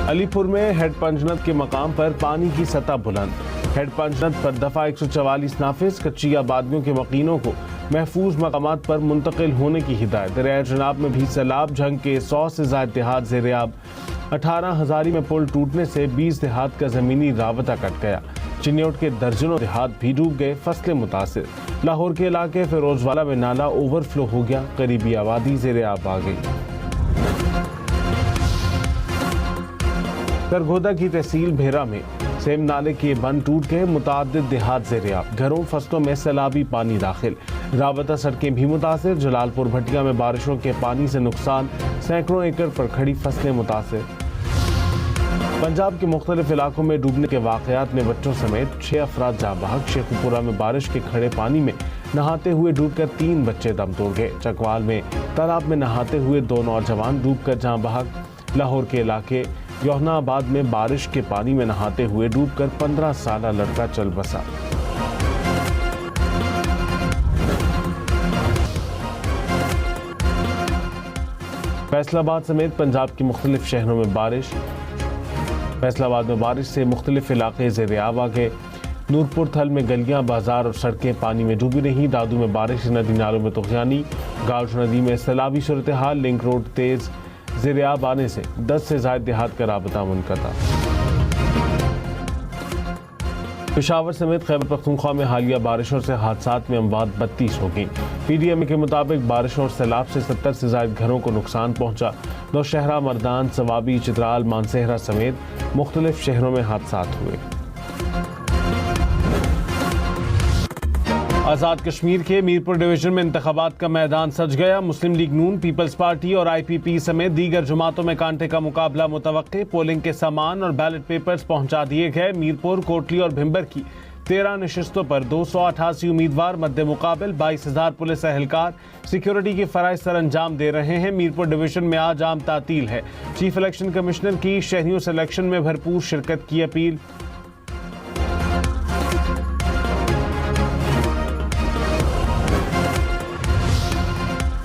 علی پور میں ہیڈ پنجنت کے مقام پر پانی کی سطح بلند، ہیڈ پنجنت پر دفعہ 144 نافذ، کچی آبادیوں کے مکینوں کو محفوظ مقامات پر منتقل ہونے کی ہدایت۔ دریائے جناب میں بھی سیلاب، جھنگ کے 100 سے زائد دیہات زیر آب، 18 ہزاری میں پل ٹوٹنے سے 20 دیہات کا زمینی رابطہ کٹ گیا، چنیوٹ کے درجنوں دیہات بھی ڈوب گئے، فصلیں متاثر۔ لاہور کے علاقے فیروز والا میں نالا اوور فلو ہو گیا، قریبی آبادی زیر آب آ گئی۔ سرگودا کی تحصیل بھیرا میں سیم نالے کے بند ٹوٹ گئے، متعدد دیہات زیر آب، گھروں فصلوں میں سیلابی پانی داخل، رابطہ سڑکیں بھی متاثر۔ جلال پور بھٹیا میں بارشوں کے پانی سے نقصان، سینکڑوں ایکڑ پر کھڑی فصلیں متاثر۔ پنجاب کے مختلف علاقوں میں ڈوبنے کے واقعات میں بچوں سمیت 6 افراد جاں بحق۔ شیخوپورہ میں بارش کے کھڑے پانی میں نہاتے ہوئے ڈوب کر 3 بچے دم توڑ گئے۔ چکوال میں تالاب میں نہاتے ہوئے 2 نوجوان ڈوب کر جاں بحق۔ لاہور کے علاقے یوحنا آباد میں بارش کے پانی میں نہاتے ہوئے ڈوب کر 15 سالہ لڑکا چل بسا۔ فیصل آباد سمیت پنجاب کے مختلف شہروں میں بارش۔ فیصل آباد میں بارش سے مختلف علاقے زیر آب آ گئے۔ نورپور تھل میں گلیاں، بازار اور سڑکیں پانی میں ڈوبی رہیں۔ دادو میں بارش سے ندی نالوں میں طغیانی، گاؤچ ندی میں سیلابی صورتحال، لنک روڈ تیز زیر آب آنے سے 10 سے زائد دیہات کا رابطہ منقطع۔ پشاور سمیت خیبر پختونخوا میں حالیہ بارشوں سے حادثات میں اموات 32 ہو گئیں۔ پی ڈی ایم کے مطابق بارشوں اور سیلاب سے 70 سے زائد گھروں کو نقصان پہنچا۔ نوشہرہ، مردان، ثوابی، چترال، مانسہرہ سمیت مختلف شہروں میں حادثات ہوئے۔ آزاد کشمیر کے میرپور ڈویژن میں انتخابات کا میدان سج گیا۔ مسلم لیگ نون، پیپلز پارٹی اور آئی پی پی سمیت دیگر جماعتوں میں کانٹے کا مقابلہ متوقع۔ پولنگ کے سامان اور بیلٹ پیپرز پہنچا دیے گئے۔ میرپور، کوٹلی اور بھمبر کی 13 نشستوں پر 288 امیدوار مد مقابل، 22,000 پولیس اہلکار سیکیورٹی کے فرائض سر انجام دے رہے ہیں۔ میرپور ڈویژن میں آج عام تعطیل ہے۔ چیف الیکشن کمشنر کی شہریوں سے الیکشن میں بھرپور شرکت کی اپیل۔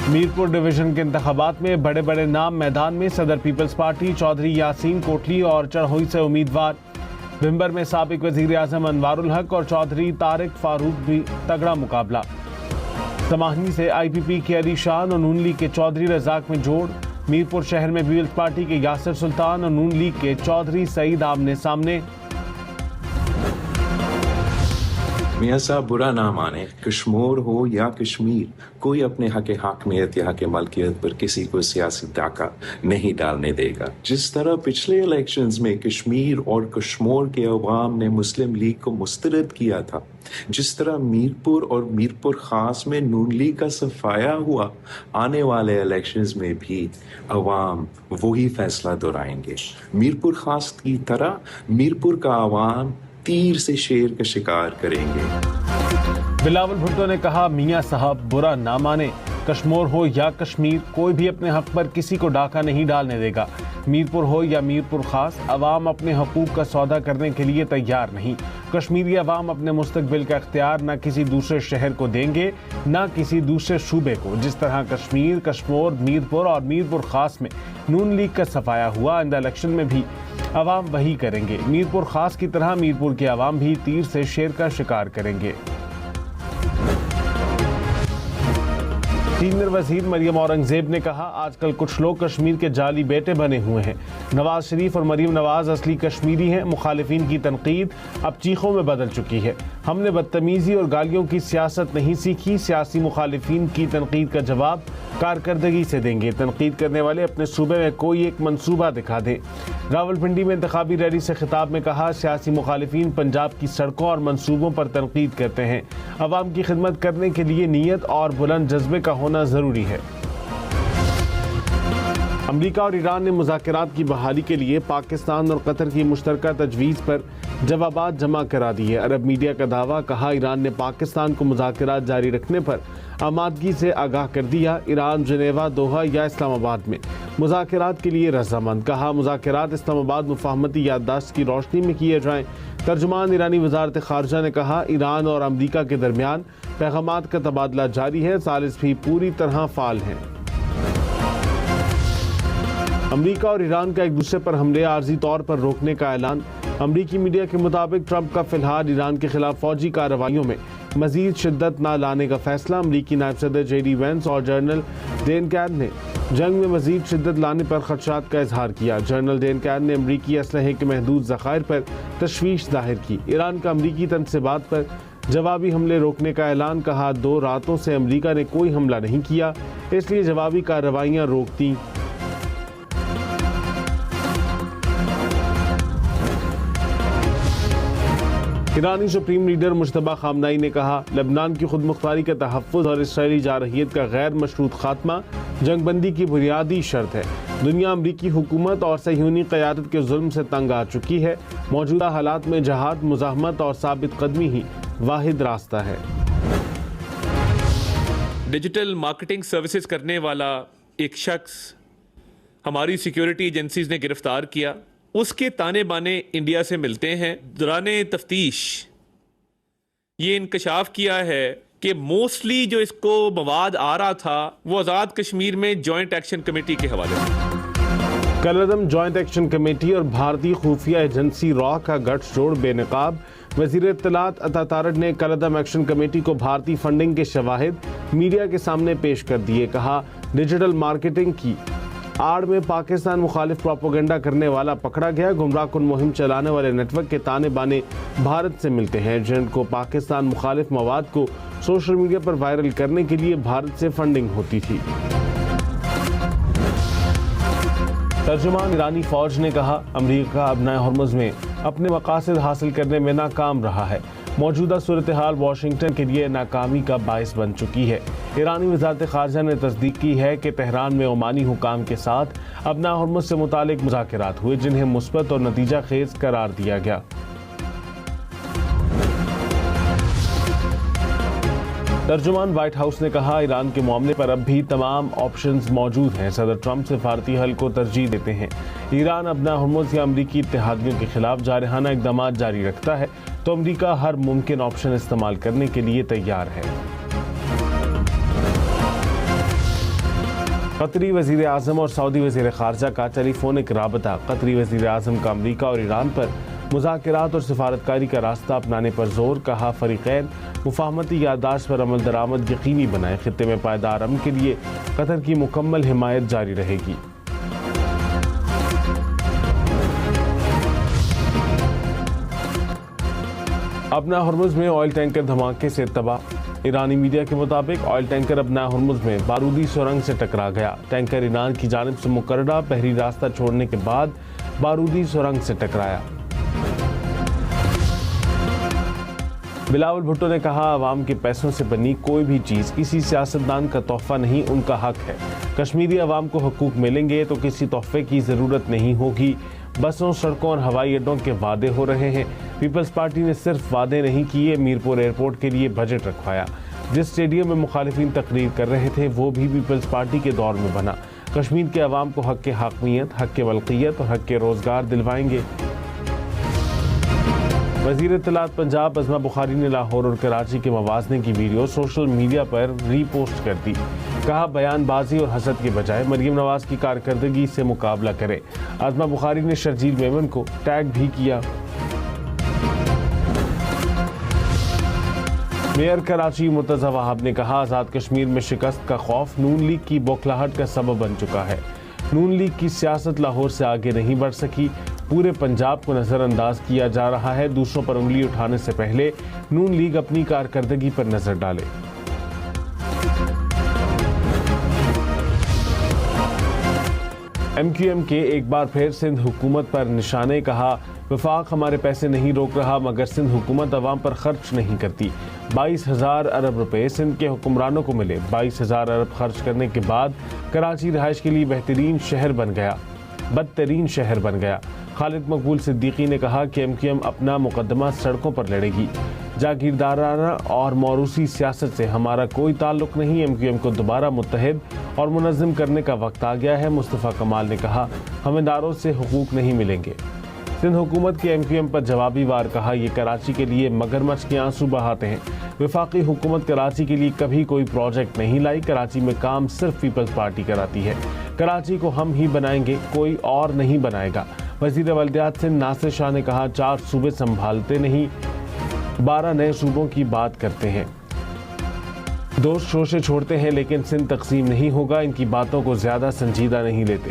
میرپور ڈویژن کے انتخابات میں بڑے بڑے نام میدان میں۔ صدر پیپلز پارٹی چودھری یاسین کوٹلی اور چڑھوئی سے امیدوار۔ بھمبر میں سابق وزیر اعظم انوار الحق اور چودھری طارق فاروق بھی تگڑا مقابلہ۔ سماہنی سے آئی پی پی کے علی شان اور نون لیگ کے چودھری رزاق میں جوڑ۔ میرپور شہر میں پیپلز پارٹی کے یاسر سلطان اور نون لیگ کے چودھری سعید آمنے سامنے۔ میاں صاحب برا نہ مانے، کشمور ہو یا کشمیر، کوئی اپنے حق حاکمیت یا حق ملکیت پر کسی کو سیاسی ڈاکہ نہیں ڈالنے دے گا۔ جس طرح پچھلے الیکشنز میں کشمیر اور کشمور کے عوام نے مسلم لیگ کو مسترد کیا تھا، جس طرح میرپور اور میرپور خاص میں نون لیگ کا صفایا ہوا، آنے والے الیکشنز میں بھی عوام وہی فیصلہ دہرائیں گے۔ میرپور خاص کی طرح میرپور کا عوام تیر سے شیر کا شکار کریں گے۔ بلاول بھٹو نے کہا، میاں صاحب برا نہ مانے، کشمور ہو یا کشمیر، کوئی بھی اپنے حق پر کسی کو ڈاکہ نہیں ڈالنے دے گا۔ میرپور ہو یا میرپور خاص، عوام اپنے حقوق کا سودا کرنے کے لیے تیار نہیں۔ کشمیری عوام اپنے مستقبل کا اختیار نہ کسی دوسرے شہر کو دیں گے، نہ کسی دوسرے صوبے کو۔ جس طرح کشمیر، کشمور، میرپور اور میرپور خاص میں نون لیگ کا صفایا ہوا، آئندہ الیکشن میں بھی عوام وہی کریں گے۔ میرپور خاص کی طرح میرپور کے عوام بھی تیر سے شیر کا شکار کریں گے۔ سینئر وزیر مریم اورنگزیب نے کہا، آج کل کچھ لوگ کشمیر کے جعلی بیٹے بنے ہوئے ہیں۔ نواز شریف اور مریم نواز اصلی کشمیری ہیں۔ مخالفین کی تنقید اب چیخوں میں بدل چکی ہے۔ ہم نے بدتمیزی اور گالیوں کی سیاست نہیں سیکھی۔ سیاسی مخالفین کی تنقید کا جواب کارکردگی سے دیں گے۔ تنقید کرنے والے اپنے صوبے میں کوئی ایک منصوبہ دکھا دیں۔ راولپنڈی میں انتخابی ریلی سے خطاب میں کہا، سیاسی مخالفین پنجاب کی سڑکوں اور منصوبوں پر تنقید کرتے ہیں۔ عوام کی خدمت کرنے کے لیے نیت اور بلند جذبے کا ہونا ضروری ہے۔ امریکہ اور ایران نے مذاکرات کی بحالی کے لیے پاکستان اور قطر کی مشترکہ تجویز پر جوابات جمع کرا دیے۔ عرب میڈیا کا دعویٰ، کہا ایران نے پاکستان کو مذاکرات جاری رکھنے پر آمادگی سے آگاہ کر دیا۔ ایران جنیوا، دوحہ یا اسلام آباد میں مذاکرات کے لیے رضامند، کہا مذاکرات اسلام آباد مفاہمتی یادداشت کی روشنی میں کیے جائیں۔ ترجمان ایرانی وزارت خارجہ نے کہا، ایران اور امریکہ کے درمیان پیغامات کا تبادلہ جاری ہے، ثالث بھی پوری طرح فعال ہیں۔ امریکہ اور ایران کا ایک دوسرے پر حملے عارضی طور پر روکنے کا اعلان۔ امریکی میڈیا کے مطابق ٹرمپ کا فی الحال ایران کے خلاف فوجی کارروائیوں میں مزید شدت نہ لانے کا فیصلہ۔ امریکی نائب صدر جے ڈی وینس اور جنرل ڈین کین نے جنگ میں مزید شدت لانے پر خدشات کا اظہار کیا۔ جنرل ڈین کین نے امریکی اسلحے کے محدود ذخائر پر تشویش ظاہر کی۔ ایران کا امریکی تنصیبات پر جوابی حملے روکنے کا اعلان، کہا 2 راتوں سے امریکہ نے کوئی حملہ نہیں کیا، اس لیے جوابی کارروائیاں روک دیں۔ ایرانی سپریم لیڈر مجتبیٰ خامنائی نے کہا لبنان کی خود مختاری کا تحفظ اور اسرائیلی جارحیت کا غیر مشروط خاتمہ جنگ بندی کی بنیادی شرط ہے۔ دنیا امریکی حکومت اور صہیونی قیادت کے ظلم سے تنگ آ چکی ہے۔ موجودہ حالات میں جہاد، مزاحمت اور ثابت قدمی ہی واحد راستہ ہے۔ ڈیجیٹل مارکیٹنگ سروسز کرنے والا ایک شخص ہماری سیکیورٹی ایجنسیز نے گرفتار کیا۔ اس کے تانے بانے انڈیا سے ملتے ہیں۔ دوران تفتیش یہ انکشاف کیا ہے کہ موسٹلی جو اس کو مواد آ رہا تھا وہ آزاد کشمیر میں جوائنٹ ایکشن کمیٹی کے حوالے سے۔ کالعدم جوائنٹ ایکشن کمیٹی اور بھارتی خفیہ ایجنسی را کا گٹھ جوڑ بے نقاب۔ وزیر اطلاعات عطا تارڑ نے کالعدم ایکشن کمیٹی کو بھارتی فنڈنگ کے شواہد میڈیا کے سامنے پیش کر دیے۔ کہا ڈیجیٹل مارکیٹنگ کی آڑ میں پاکستان مخالف پروپیگنڈا کرنے والا پکڑا گیا۔ گمراہ کن مہم چلانے والے نیٹ ورک کے تانے بانے بھارت سے ملتے ہیں، جن کو پاکستان مخالف مواد کو سوشل میڈیا پر وائرل کرنے کے لیے بھارت سے فنڈنگ ہوتی تھی۔ ترجمان ایرانی فوج نے کہا امریکہ ابنائے ہرمز میں اپنے مقاصد حاصل کرنے میں ناکام رہا ہے۔ موجودہ صورتحال واشنگٹن کے لیے ناکامی کا باعث بن چکی ہے۔ ایرانی وزارت خارجہ نے تصدیق کی ہے کہ تہران میں عمانی حکام کے ساتھ ابنائے ہرمز سے متعلق مذاکرات ہوئے، جنہیں مثبت اور نتیجہ خیز قرار دیا گیا۔ ترجمان وائٹ ہاؤس نے کہا ایران کے معاملے پر اب بھی تمام آپشنز موجود ہیں۔ صدر ٹرمپ سفارتی حل کو ترجیح دیتے ہیں۔ ایران ابنائے ہرمز یا امریکی اتحادیوں کے خلاف جارحانہ اقدامات جاری رکھتا ہے تو امریکہ ہر ممکن آپشن استعمال کرنے کے لیے تیار ہے۔ قطری وزیر اعظم اور سعودی وزیر خارجہ کا ٹیلی فونک رابطہ۔ قطری وزیر اعظم کا امریکہ اور ایران پر مذاکرات اور سفارتکاری کا راستہ اپنانے پر زور، کہا فریقین مفاہمتی یادداشت پر عمل درآمد یقینی بنائیں۔ خطے میں پائیدار امن کے لیے قطر کی مکمل حمایت جاری رہے گی۔ ابنائے ہرمز میں آئل ٹینکر دھماکے سے تباہ۔ ایرانی میڈیا کے مطابق آئل ٹینکر ابنائے ہرمز میں بارودی سرنگ سے ٹکرا گیا۔ ٹینکر ایران کی جانب سے مقررہ بحری راستہ چھوڑنے کے بعد بارودی سرنگ سے ٹکرایا۔ بلاول بھٹو نے کہا عوام کے پیسوں سے بنی کوئی بھی چیز کسی سیاستدان کا تحفہ نہیں، ان کا حق ہے۔ کشمیری عوام کو حقوق ملیں گے تو کسی تحفے کی ضرورت نہیں ہوگی۔ بسوں، سڑکوں اور ہوائی اڈوں کے وعدے ہو رہے ہیں۔ پیپلز پارٹی نے صرف وعدے نہیں کیے، میرپور ایئرپورٹ کے لیے بجٹ رکھوایا۔ جس اسٹیڈیم میں مخالفین تقریر کر رہے تھے وہ بھی پیپلز پارٹی کے دور میں بنا۔ کشمیر کے عوام کو حق حاکمیت، حق ملکیت اور حق روزگار دلوائیں گے۔ وزیر اطلاعات پنجاب عظمہ بخاری نے لاہور اور کراچی کے موازنے کی ویڈیو سوشل میڈیا پر ری پوسٹ کر دی۔ کہا بیان بازی اور حسد کے بجائے مریم نواز کی کارکردگی سے مقابلہ کرے۔ عظمہ بخاری نے شرجیل میمن کو ٹیگ بھی کیا۔ میئر کراچی مرتضی وہاب نے کہا آزاد کشمیر میں شکست کا خوف نون لیگ کی بوکھلاہٹ کا سبب بن چکا ہے۔ نون لیگ کی سیاست لاہور سے آگے نہیں بڑھ سکی، پورے پنجاب کو نظر انداز کیا جا رہا ہے۔ دوسروں پر انگلی اٹھانے سے پہلے نون لیگ اپنی کارکردگی پر نظر ڈالے۔ ایم کیو ایم کے ایک بار پھر سندھ حکومت پر نشانے، کہا وفاق ہمارے پیسے نہیں روک رہا مگر سندھ حکومت عوام پر خرچ نہیں کرتی۔ 22,000 ارب روپے سندھ کے حکمرانوں کو ملے۔ 22,000 ارب خرچ کرنے کے بعد کراچی رہائش کے لیے بہترین شہر بن گیا، بدترین شہر بن گیا۔ خالد مقبول صدیقی نے کہا کہ ایم کیو ایم اپنا مقدمہ سڑکوں پر لڑے گی۔ جاگیردارانہ اور موروثی سیاست سے ہمارا کوئی تعلق نہیں۔ ایم کیو ایم کو دوبارہ متحد اور منظم کرنے کا وقت آ گیا ہے۔ مصطفیٰ کمال نے کہا ہمیں داروں سے حقوق نہیں ملیں گے۔ سندھ حکومت کے ایم کیو ایم پر جوابی وار، کہا یہ کراچی کے لیے مگرمچھ کے آنسو بہاتے ہیں۔ وفاقی حکومت کراچی کے لیے کبھی کوئی پروجیکٹ نہیں لائی، کراچی میں کام صرف پیپلز پارٹی کراتی ہے۔ کراچی کو ہم ہی بنائیں گے، کوئی اور نہیں بنائے گا۔ وزیر ولدیات سندھ ناصر شاہ نے کہا 4 صوبے سنبھالتے نہیں، 12 نئے صوبوں کی بات کرتے ہیں، دوست شوشے چھوڑتے ہیں لیکن سندھ تقسیم نہیں ہوگا، ان کی باتوں کو زیادہ سنجیدہ نہیں لیتے۔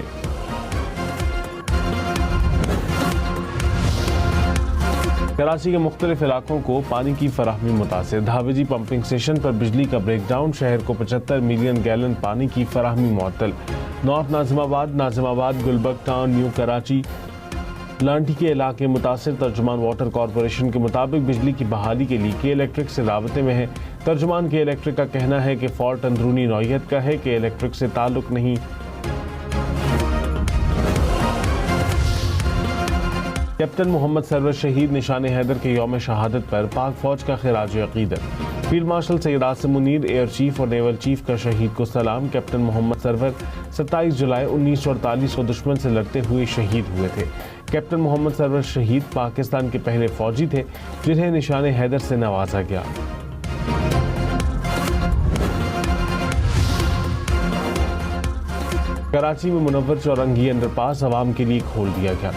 کراچی کے مختلف علاقوں کو پانی کی فراہمی متاثر، دھاویجی پمپنگ اسٹیشن پر بجلی کا بریک ڈاؤن، شہر کو 75 ملین گیلن پانی کی فراہمی معطل۔ نارتھ ناظم آباد، گلبرگ ٹاؤن، نیو کراچی، لانٹھی کے علاقے متاثر۔ ترجمان واٹر کارپوریشن کے مطابق بجلی کی بحالی کے لیے کے الیکٹرک سے رابطے میں ہے۔ ترجمان کے الیکٹرک کا کہنا ہے کہ فالٹ اندرونی نوعیت کا ہے، کہ الیکٹرک سے تعلق نہیں۔ کیپٹن محمد سرور شہید نشان حیدر کے یوم شہادت پر پاک فوج کا خراج عقیدت۔ Field marshal Syed Asim Munir, air chief اور نیول چیف کا شہید کو سلام۔ کیپٹن محمد سرور 27 جولائی 1948 کو دشمن سے لڑتے ہوئے شہید ہوئے تھے۔ کیپٹن محمد سرور شہید پاکستان کے پہلے فوجی تھے جنہیں نشان حیدر سے نوازا گیا۔ کراچی میں منور چورنگی انڈر پاس عوام کے لیے کھول دیا گیا۔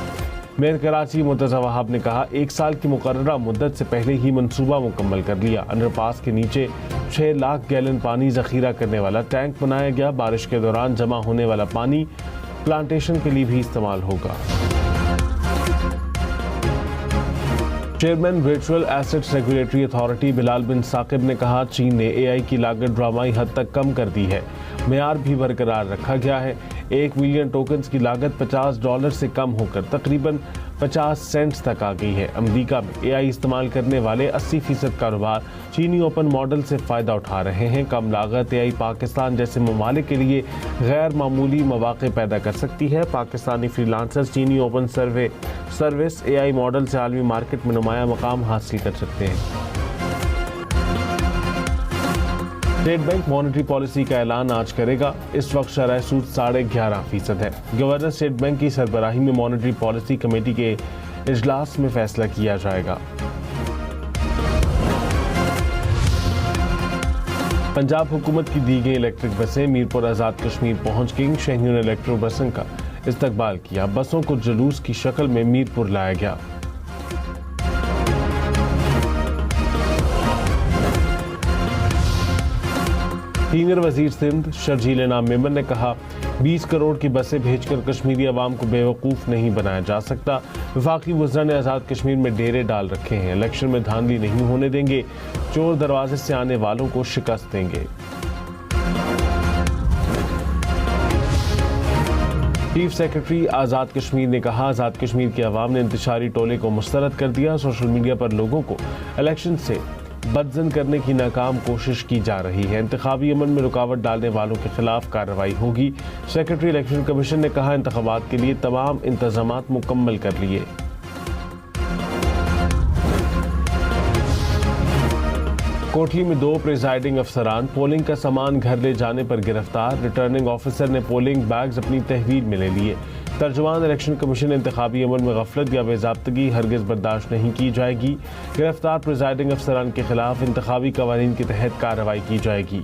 میئر کراچی مرتضی وہاب نے کہا 1 سال کی مقررہ مدت سے پہلے ہی منصوبہ مکمل کر لیا۔ انڈر پاس کے نیچے 6 لاکھ گیلن پانی ذخیرہ کرنے والا ٹینک بنایا گیا۔ بارش کے دوران جمع ہونے والا پانی پلانٹیشن کے لیے بھی استعمال ہوگا۔ Chairman virtual assets regulatory authority Bilal bin Saqib نے کہا چین نے اے آئی کی لاگت ڈرامائی حد تک کم کر دی ہے، معیار بھی برقرار رکھا گیا ہے۔ 1 ملین ٹوکنز کی لاگت $50 سے کم ہو کر تقریباً 50 سینٹس تک آ گئی ہے۔ امریکہ میں اے آئی استعمال کرنے والے 80% کاروبار چینی اوپن ماڈل سے فائدہ اٹھا رہے ہیں۔ کم لاگت اے آئی پاکستان جیسے ممالک کے لیے غیر معمولی مواقع پیدا کر سکتی ہے۔ پاکستانی فری لانسر چینی open service a I model سے عالمی مارکیٹ میں نمایاں مقام حاصل کر سکتے ہیں۔ اسٹیٹ بینک مانیٹری پالیسی کا اعلان آج کرے گا۔ اس وقت شرح سود 11.5% ہے۔ گورنر اسٹیٹ بینک کی سربراہی میں مانیٹری پالیسی کمیٹی کے اجلاس میں فیصلہ کیا جائے گا۔ پنجاب حکومت کی دی گئی الیکٹرک بسیں میرپور آزاد کشمیر پہنچ گئیں۔ شہریوں نے الیکٹرک بسوں کا استقبال کیا۔ بسوں کو جلوس کی شکل میں میرپور لایا گیا۔ سینئر وزیر سندھ شرجیل انعام میمن نے کہا 20 کروڑ کی بسیں بھیج کر کشمیری عوام کو بیوقوف نہیں بنایا جا سکتا۔ وفاقی وزراء نے آزاد کشمیر میں ڈیرے ڈال رکھے ہیں، الیکشن میں دھاندلی نہیں ہونے دیں گے، چور دروازے سے آنے والوں کو شکست دیں گے۔ چیف سیکرٹری آزاد کشمیر نے کہا آزاد کشمیر کے عوام نے انتشاری ٹولے کو مسترد کر دیا۔ سوشل میڈیا پر لوگوں کو الیکشن سے بدزن کرنے کی ناکام کوشش کی جا رہی ہے۔ انتخابی عمل میں رکاوٹ ڈالنے والوں کے خلاف کارروائی ہوگی۔ سیکرٹری الیکشن کمیشن نے کہا انتخابات کے لیے تمام انتظامات مکمل کر لیے۔ کوٹلی میں 2 پریزائڈنگ افسران پولنگ کا سامان گھر لے جانے پر گرفتار۔ ریٹرننگ آفیسر نے پولنگ بیگز اپنی تحویل میں لے لیے۔ ترجمان الیکشن کمیشن انتخابی عمل میں غفلت یا بے ضابطگی ہرگز برداشت نہیں کی جائے گی۔ گرفتار پریزائڈنگ افسران کے خلاف انتخابی قوانین کے تحت کارروائی کی جائے گی۔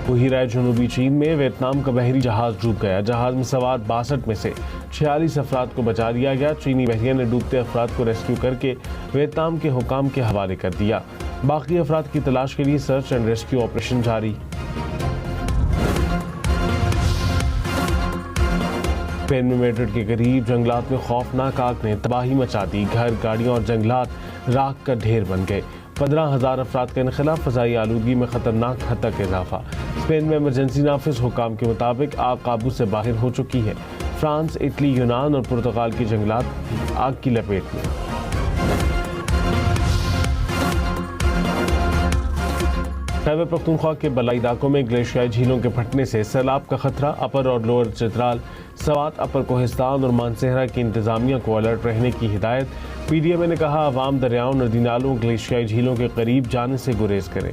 وہی رائے جنوبی چین میں ویتنام کا بحری جہاز ڈوب گیا۔ جہاز میں سوار 62 میں سے 46 افراد کو بچا لیا گیا۔ چینی بحریہ نے ڈوبتے افراد کو ریسکیو کر کے ویتنام کے حکام کے حوالے کر دیا۔ باقی افراد کی تلاش کے لیے سرچ اینڈ ریسکیو آپریشن جاری۔ اسپین میں میڈرڈ کے قریب جنگلات میں خوفناک آگ نے تباہی مچا دی۔ گھر، گاڑیاں اور جنگلات راکھ کا ڈھیر بن گئے۔ 15,000 افراد کا انخلا۔ فضائی آلودگی میں خطرناک حد تک اضافہ۔ اسپین میں ایمرجنسی نافذ، حکام کے مطابق آگ قابو سے باہر ہو چکی ہے۔ فرانس، اٹلی، یونان اور پرتگال کے جنگلات آگ کی لپیٹ میں۔ خیبر پختونخوا کے بالائی علاقوں میں گلیشیائی جھیلوں کے پھٹنے سے سیلاب کا خطرہ۔ اپر اور لوئر چترال، سوات، اپر کوہستان اور مانسہرہ کی انتظامیہ کو الرٹ رہنے کی ہدایت۔ پی ڈی ایم نے کہا عوام دریاؤں، ندی نالوں، گلیشیائی جھیلوں کے قریب جانے سے گریز کریں۔